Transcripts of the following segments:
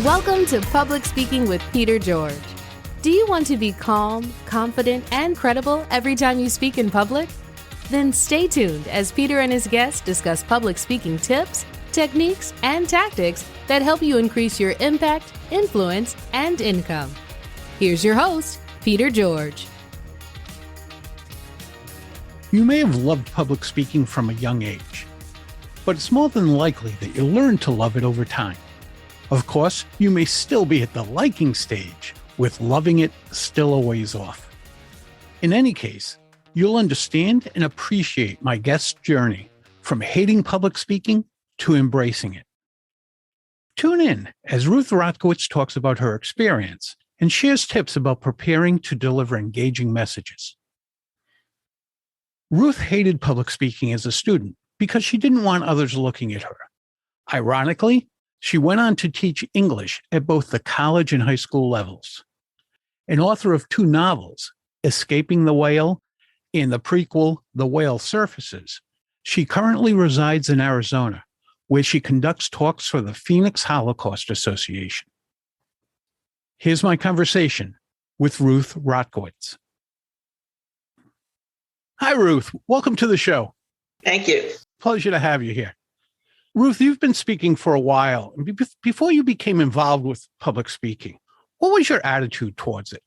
Welcome to Public Speaking with Peter George. Do you want to be calm, confident, and credible every time you speak in public? Then stay tuned as Peter and his guests discuss public speaking tips, techniques, and tactics that help you increase your impact, influence, and income. Here's your host, Peter George. You may have loved public speaking from a young age, but it's more than likely that you'll learn to love it over time. Of course, you may still be at the liking stage, with loving it still a ways off. In any case, you'll understand and appreciate my guest's journey from hating public speaking to embracing it. Tune in as Ruth Rotkowitz talks about her experience and shares tips about preparing to deliver engaging messages. Ruth hated public speaking as a student because she didn't want others looking at her. Ironically, she went on to teach English at both the college and high school levels. An author of 2 novels, Escaping the Whale and the prequel, The Whale Surfaces, she currently resides in Arizona, where she conducts talks for the Phoenix Holocaust Association. Here's my conversation with Ruth Rotkowitz. Hi, Ruth. Welcome to the show. Thank you. Pleasure to have you here. Ruth, you've been speaking for a while. Before you became involved with public speaking, what was your attitude towards it?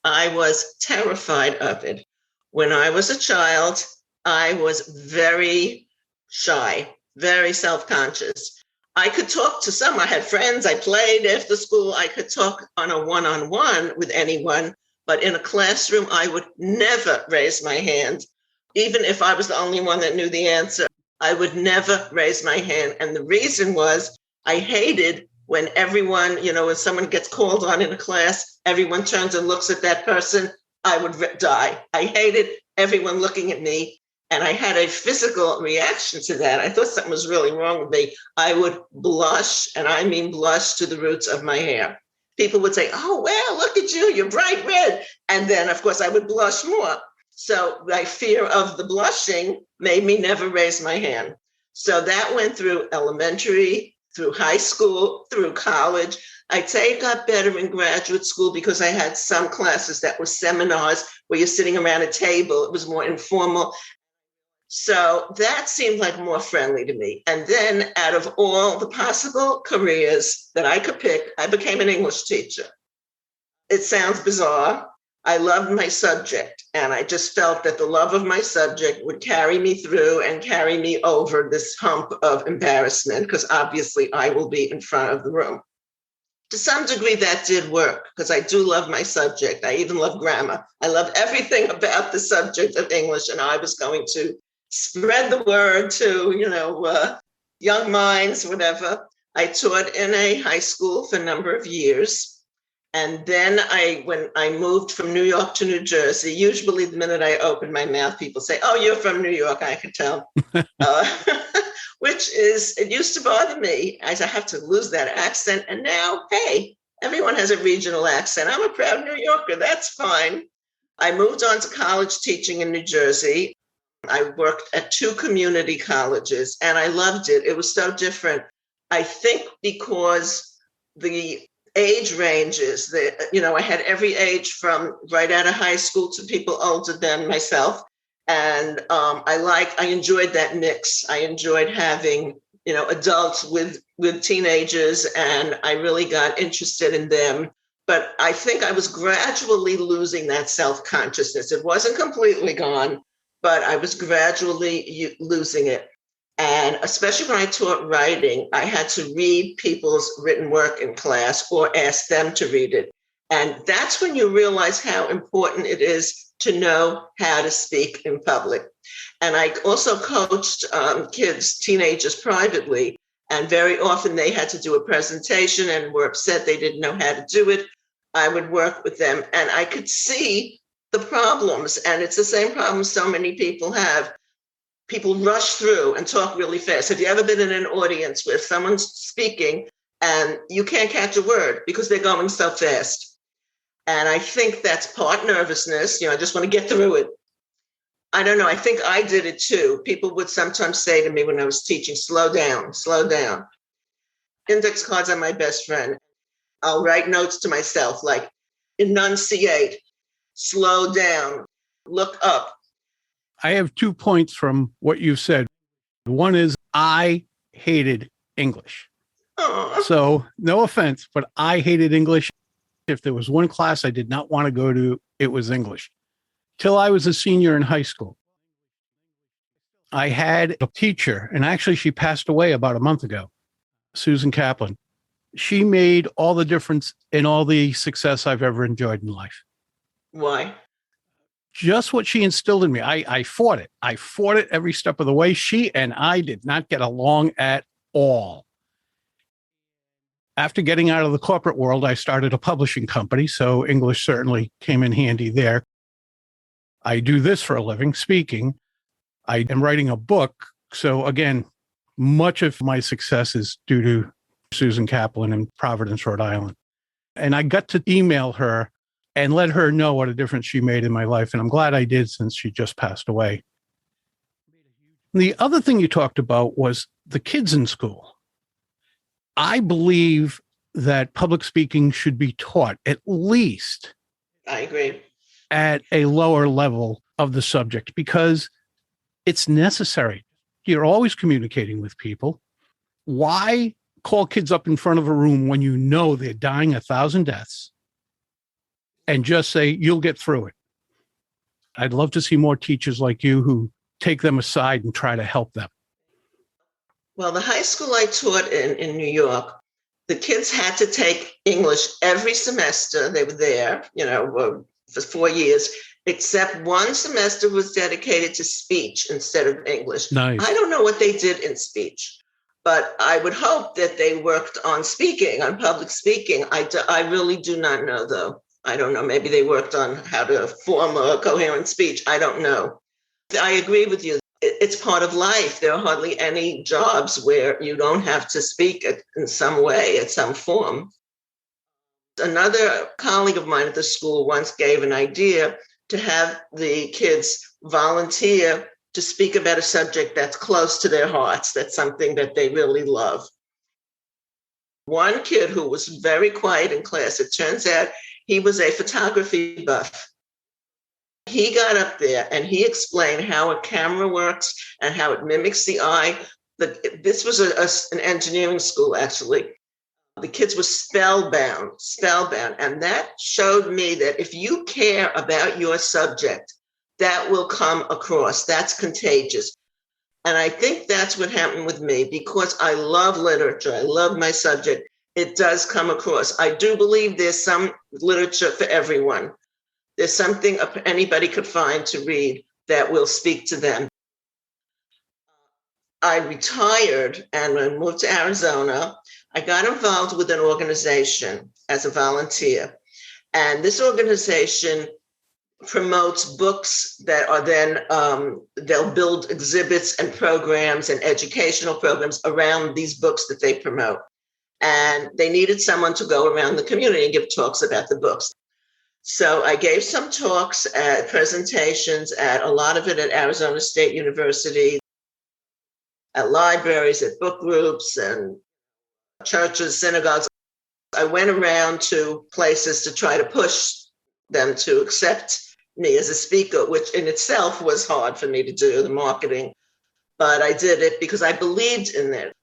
I was terrified of it. When I was a child, I was very shy, very self-conscious. I could talk to some. I had friends. I played after school. I could talk on a one-on-one with anyone. But in a classroom, I would never raise my hand. Even if I was the only one that knew the answer, I would never raise my hand. And the reason was I hated when everyone, when someone gets called on in a class, everyone turns and looks at that person, I would die. I hated everyone looking at me. And I had a physical reaction to that. I thought something was really wrong with me. I would blush, and I mean blush to the roots of my hair. People would say, oh, well, look at you, you're bright red. And then, of course, I would blush more. So my fear of the blushing made me never raise my hand. So that went through elementary, through high school, through college. I'd say it got better in graduate school because I had some classes that were seminars where you're sitting around a table. It was more informal. So that seemed like more friendly to me. And then out of all the possible careers that I could pick, I became an English teacher. It sounds bizarre. I loved my subject, and I just felt that the love of my subject would carry me through and carry me over this hump of embarrassment, because obviously I will be in front of the room. To some degree, that did work, because I do love my subject. I even love grammar. I love everything about the subject of English, and I was going to spread the word to, young minds, whatever. I taught in a high school for a number of years. And then when I moved from New York to New Jersey, usually the minute I open my mouth, people say, oh, you're from New York, I can tell. It used to bother me. I have to lose that accent. And now, hey, everyone has a regional accent. I'm a proud New Yorker. That's fine. I moved on to college teaching in New Jersey. I worked at 2 community colleges, and I loved it. It was so different. I think because the age ranges, I had every age from right out of high school to people older than myself. And I enjoyed that mix. I enjoyed having, adults with teenagers, and I really got interested in them. But I think I was gradually losing that self-consciousness. It wasn't completely gone, but I was gradually losing it. And especially when I taught writing, I had to read people's written work in class or ask them to read it. And that's when you realize how important it is to know how to speak in public. And I also coached teenagers privately. And very often they had to do a presentation and were upset they didn't know how to do it. I would work with them, and I could see the problems. And it's the same problem so many people have. People rush through and talk really fast. Have you ever been in an audience where someone's speaking and you can't catch a word because they're going so fast? And I think that's part nervousness. I just want to get through it. I don't know. I think I did it too. People would sometimes say to me when I was teaching, slow down, slow down. Index cards are my best friend. I'll write notes to myself like enunciate, slow down, look up. I have 2 points from what you said. One is I hated English. Aww. So no offense, but I hated English. If there was one class I did not want to go to, it was English. Till I was a senior in high school. I had a teacher, and actually she passed away about a month ago, Susan Kaplan. She made all the difference in all the success I've ever enjoyed in life. Why? Just what she instilled in me. I fought it. I fought it every step of the way. She and I did not get along at all. After getting out of the corporate world, I started a publishing company, so English certainly came in handy there. I do this for a living, speaking. I am writing a book. So again, much of my success is due to Susan Kaplan in Providence, Rhode Island. And I got to email her and let her know what a difference she made in my life. And I'm glad I did, since she just passed away. The other thing you talked about was the kids in school. I believe that public speaking should be taught at least, I agree, at a lower level of the subject, because it's necessary. You're always communicating with people. Why call kids up in front of a room when you know they're dying 1,000 deaths and just say, you'll get through it? I'd love to see more teachers like you who take them aside and try to help them. Well, the high school I taught in New York, the kids had to take English every semester. They were there, for 4 years, except one semester was dedicated to speech instead of English. Nice. I don't know what they did in speech, but I would hope that they worked on speaking, on public speaking. I really do not know, though. I don't know. Maybe they worked on how to form a coherent speech. I don't know. I agree with you. It's part of life. There are hardly any jobs where you don't have to speak in some way, in some form. Another colleague of mine at the school once gave an idea to have the kids volunteer to speak about a subject that's close to their hearts, that's something that they really love. One kid who was very quiet in class, it turns out he was a photography buff. He got up there and he explained how a camera works and how it mimics the eye. This was an engineering school, actually. The kids were spellbound. And that showed me that if you care about your subject, that will come across. That's contagious. And I think that's what happened with me, because I love literature. I love my subject. It does come across. I do believe there's some literature for everyone. There's something anybody could find to read that will speak to them. I retired and when I moved to Arizona, I got involved with an organization as a volunteer. And this organization promotes books that are then, they'll build exhibits and programs and educational programs around these books that they promote. And they needed someone to go around the community and give talks about the books. So I gave some talks at presentations at a lot of it at Arizona State University, at libraries, at book groups and churches, synagogues. I went around to places to try to push them to accept me as a speaker, which in itself was hard for me to do, the marketing. But I did it because I believed in it.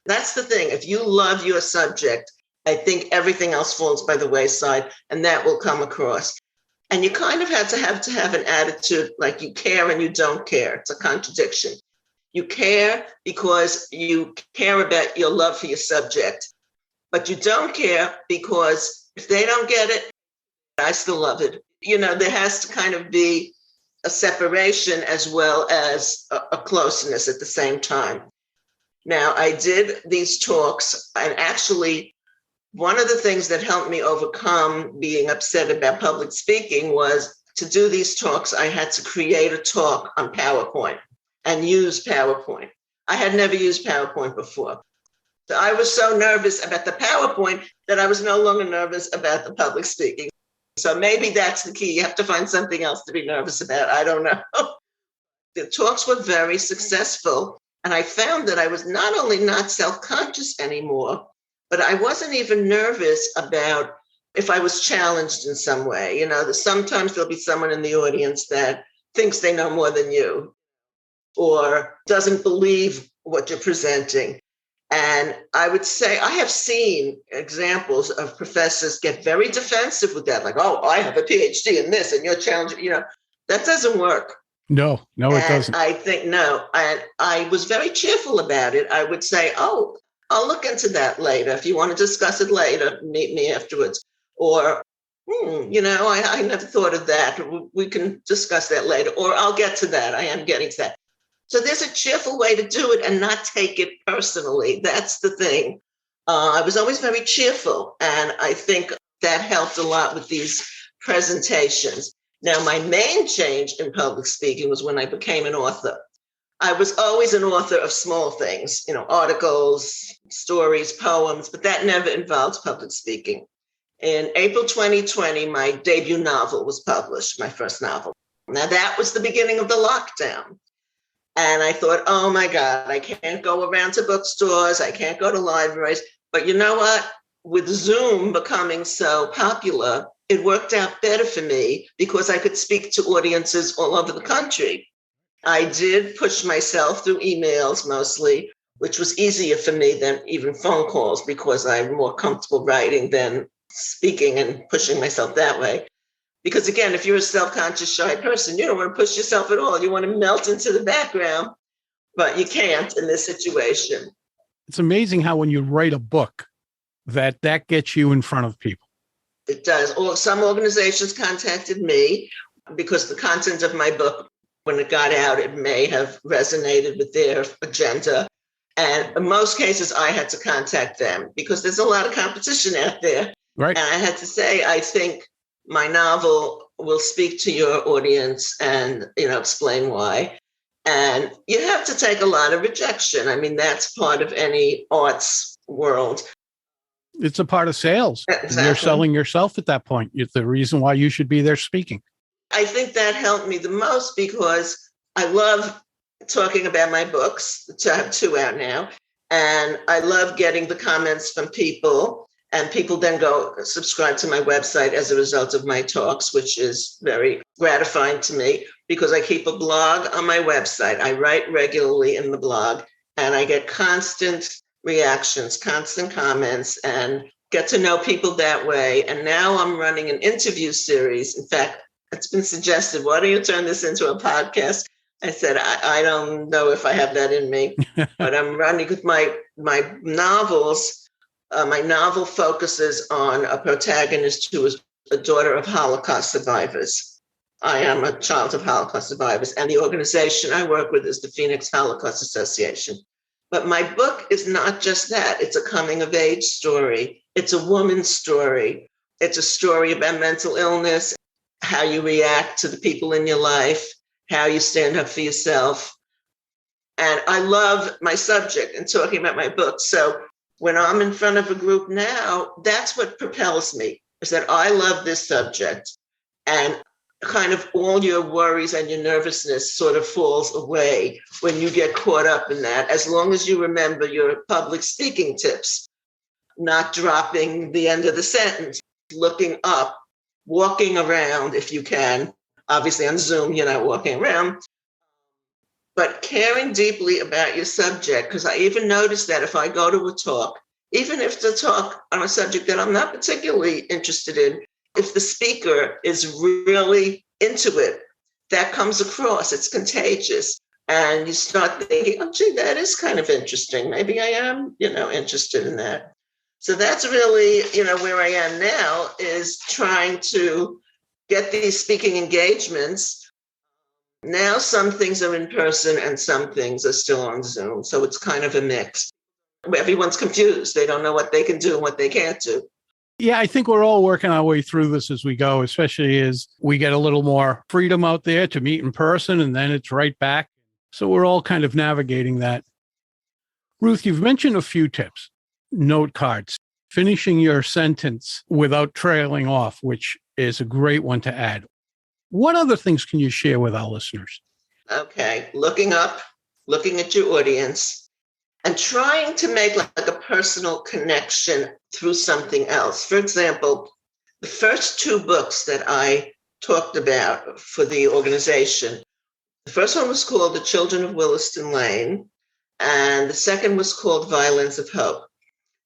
That's the thing. If you love your subject, I think everything else falls by the wayside, and that will come across. And you kind of have to have an attitude like you care and you don't care. It's a contradiction. You care because you care about your love for your subject, but you don't care because if they don't get it, I still love it. There has to kind of be a separation as well as a closeness at the same time. Now, I did these talks, and actually, one of the things that helped me overcome being upset about public speaking was to do these talks, I had to create a talk on PowerPoint and use PowerPoint. I had never used PowerPoint before. So I was so nervous about the PowerPoint that I was no longer nervous about the public speaking. So maybe that's the key. You have to find something else to be nervous about. I don't know. The talks were very successful. And I found that I was not only not self-conscious anymore, but I wasn't even nervous about if I was challenged in some way. Sometimes there'll be someone in the audience that thinks they know more than you or doesn't believe what you're presenting. And I would say I have seen examples of professors get very defensive with that, like, oh, I have a PhD in this and you're challenging, that doesn't work. No, it doesn't. I think, no. And I was very cheerful about it. I would say, oh, I'll look into that later. If you want to discuss it later, meet me afterwards. Or, I never thought of that. We can discuss that later. Or I'll get to that. I am getting to that. So there's a cheerful way to do it and not take it personally. That's the thing. I was always very cheerful. And I think that helped a lot with these presentations. Now, my main change in public speaking was when I became an author. I was always an author of small things, articles, stories, poems, but that never involved public speaking. In April 2020, my debut novel was published, my first novel. Now, that was the beginning of the lockdown. And I thought, oh my God, I can't go around to bookstores. I can't go to libraries. But you know what? With Zoom becoming so popular, it worked out better for me because I could speak to audiences all over the country. I did push myself through emails mostly, which was easier for me than even phone calls because I'm more comfortable writing than speaking and pushing myself that way. Because again, if you're a self-conscious, shy person, you don't want to push yourself at all. You want to melt into the background, but you can't in this situation. It's amazing how when you write a book, that gets you in front of people. It does. Or some organizations contacted me because the content of my book, when it got out, it may have resonated with their agenda. And in most cases, I had to contact them because there's a lot of competition out there. Right. And I had to say, I think my novel will speak to your audience and, explain why. And you have to take a lot of rejection. I mean, that's part of any arts world. It's a part of sales. Exactly. You're selling yourself at that point. It's the reason why you should be there speaking. I think that helped me the most because I love talking about my books. I have 2 out now. And I love getting the comments from people. And people then go subscribe to my website as a result of my talks, which is very gratifying to me because I keep a blog on my website. I write regularly in the blog and I get constant reactions, constant comments, and get to know people that way. And now I'm running an interview series. In fact, it's been suggested, why don't you turn this into a podcast? I said, I don't know if I have that in me, but I'm running with my novels. My novel focuses on a protagonist who is a daughter of Holocaust survivors. I am a child of Holocaust survivors, and the organization I work with is the Phoenix Holocaust Association. But my book is not just that. It's a coming-of-age story. It's a woman's story. It's a story about mental illness, how you react to the people in your life, how you stand up for yourself. And I love my subject and talking about my book. So when I'm in front of a group now, that's what propels me, is that I love this subject. And kind of all your worries and your nervousness sort of falls away when you get caught up in that, as long as you remember your public speaking tips, not dropping the end of the sentence, looking up, walking around if you can. Obviously on Zoom, you're not walking around. But caring deeply about your subject, because I even noticed that if I go to a talk, even if the talk on a subject that I'm not particularly interested in, if the speaker is really into it, that comes across. It's contagious. And you start thinking, oh, gee, that is kind of interesting. Maybe I am, interested in that. So that's really, where I am now, is trying to get these speaking engagements. Now, some things are in person and some things are still on Zoom. So it's kind of a mix. Everyone's confused. They don't know what they can do and what they can't do. Yeah, I think we're all working our way through this as we go, especially as we get a little more freedom out there to meet in person, and then it's right back. So we're all kind of navigating that. Ruth, you've mentioned a few tips. Note cards, finishing your sentence without trailing off, which is a great one to add. What other things can you share with our listeners? Okay. Looking up, looking at your audience, and trying to make like a personal connection through something else. For example, the first two books that I talked about for the organization, the first one was called The Children of Williston Lane, and the second was called Violins of Hope.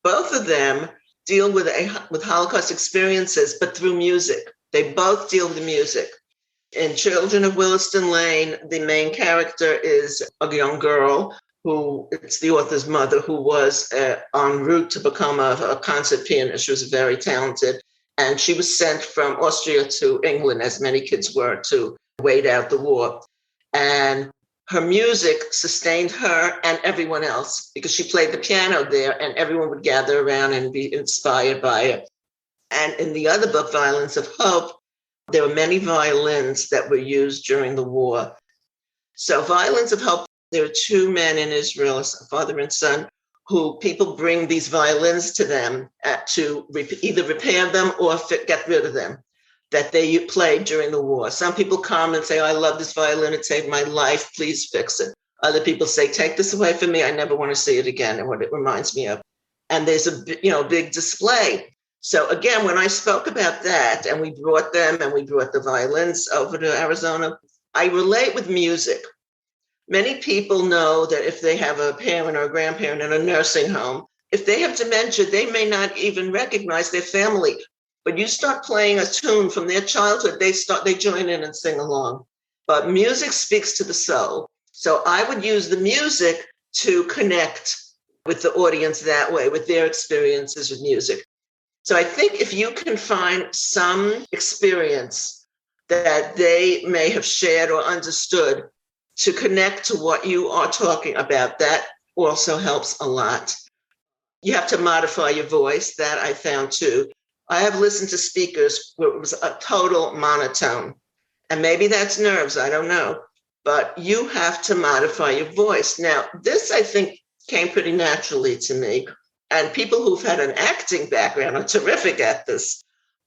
Both of them deal with Holocaust experiences, but through music. They both deal with music. In Children of Williston Lane, the main character is a young girl who, it's the author's mother, who was en route to become a concert pianist. She was very talented. And she was sent from Austria to England, as many kids were, to wait out the war. And her music sustained her and everyone else because she played the piano there and everyone would gather around and be inspired by it. And in the other book, Violins of Hope, there were many violins that were used during the war. So Violins of Hope, there are two men in Israel, a father and son, who people bring these violins to them to either repair them or get rid of them that they played during the war. Some people come and say, oh, I love this violin. It saved my life. Please fix it. Other people say, take this away from me. I never want to see it again and what it reminds me of. And there's a big display. So again, when I spoke about that and we brought the violins over to Arizona, I relate with music. Many people know that if they have a parent or a grandparent in a nursing home, if they have dementia, they may not even recognize their family. But you start playing a tune from their childhood, they join in and sing along. But music speaks to the soul. So I would use the music to connect with the audience that way, with their experiences with music. So I think if you can find some experience that they may have shared or understood to connect to what you are talking about, that also helps a lot. You have to modify your voice. That I found too. I have listened to speakers where it was a total monotone. And maybe that's nerves, I don't know. But you have to modify your voice. Now, this, I think, came pretty naturally to me. And people who've had an acting background are terrific at this.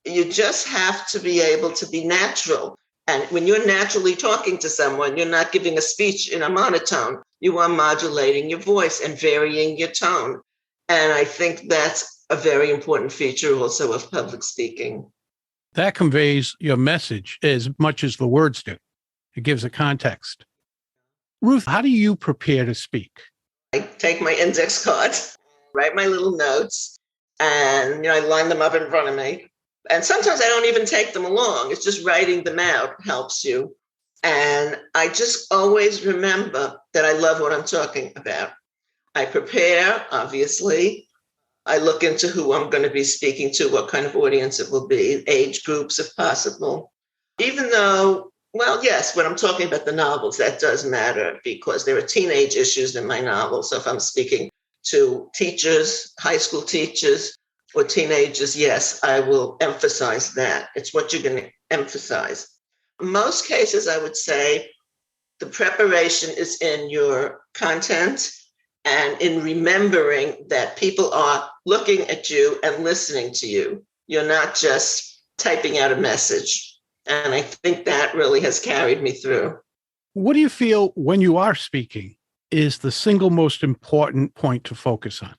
You just have to be able to be natural. And when you're naturally talking to someone, you're not giving a speech in a monotone. You are modulating your voice and varying your tone. And I think that's a very important feature also of public speaking. That conveys your message as much as the words do. It gives a context. Ruth, how do you prepare to speak? I take my index card, write my little notes, and I line them up in front of me. And sometimes I don't even take them along. It's just writing them out helps you. And I just always remember that I love what I'm talking about. I prepare, obviously. I look into who I'm going to be speaking to, what kind of audience it will be, age groups if possible. Even though, well, yes, when I'm talking about the novels, that does matter because there are teenage issues in my novels. So if I'm speaking to teachers, high school teachers, or teenagers, yes, I will emphasize that. It's what you're going to emphasize. In most cases, I would say the preparation is in your content and in remembering that people are looking at you and listening to you. You're not just typing out a message. And I think that really has carried me through. What do you feel when you are speaking is the single most important point to focus on?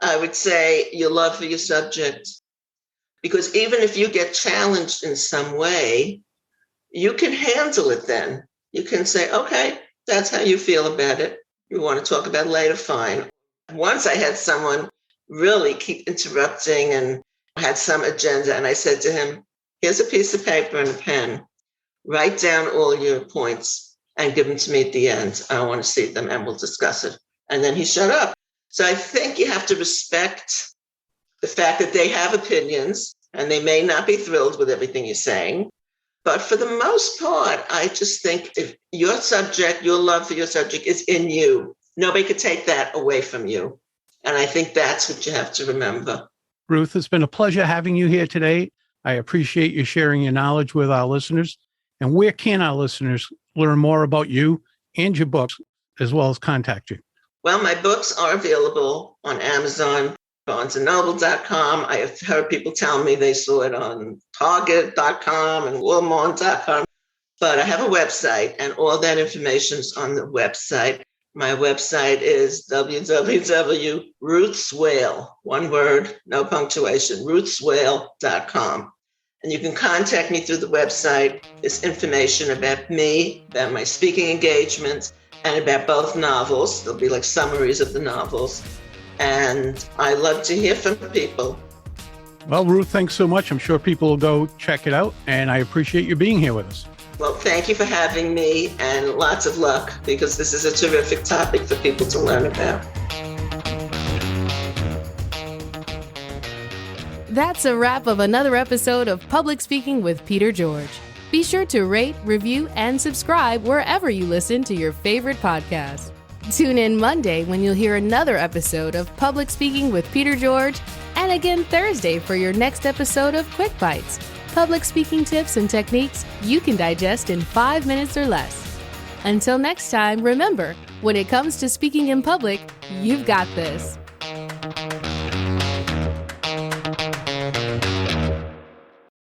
I would say your love for your subject. Because even if you get challenged in some way, you can handle it then. You can say, okay, that's how you feel about it. You want to talk about it later, fine. Once I had someone really keep interrupting and had some agenda, and I said to him, here's a piece of paper and a pen. Write down all your points and give them to me at the end. I want to see them and we'll discuss it. And then he shut up. So I think you have to respect the fact that they have opinions and they may not be thrilled with everything you're saying. But for the most part, I just think if your subject, your love for your subject is in you, nobody could take that away from you. And I think that's what you have to remember. Ruth, it's been a pleasure having you here today. I appreciate you sharing your knowledge with our listeners. And where can our listeners learn more about you and your books, as well as contact you? Well, my books are available on Amazon, BarnesandNoble.com. I have heard people tell me they saw it on Target.com and Walmart.com. But I have a website, and all that information is on the website. My website is www.ruthswale, one word, no punctuation, ruthswale.com. And you can contact me through the website. There's information about me, about my speaking engagements, and about both novels. There'll be like summaries of the novels. And I love to hear from people. Well, Ruth, thanks so much. I'm sure people will go check it out, and I appreciate you being here with us. Well, thank you for having me, and lots of luck, because this is a terrific topic for people to learn about. That's a wrap of another episode of Public Speaking with Peter George. Be sure to rate, review, and subscribe wherever you listen to your favorite podcast. Tune in Monday when you'll hear another episode of Public Speaking with Peter George, and again Thursday for your next episode of Quick Bites, public speaking tips and techniques you can digest in 5 minutes or less. Until next time, remember, when it comes to speaking in public, you've got this.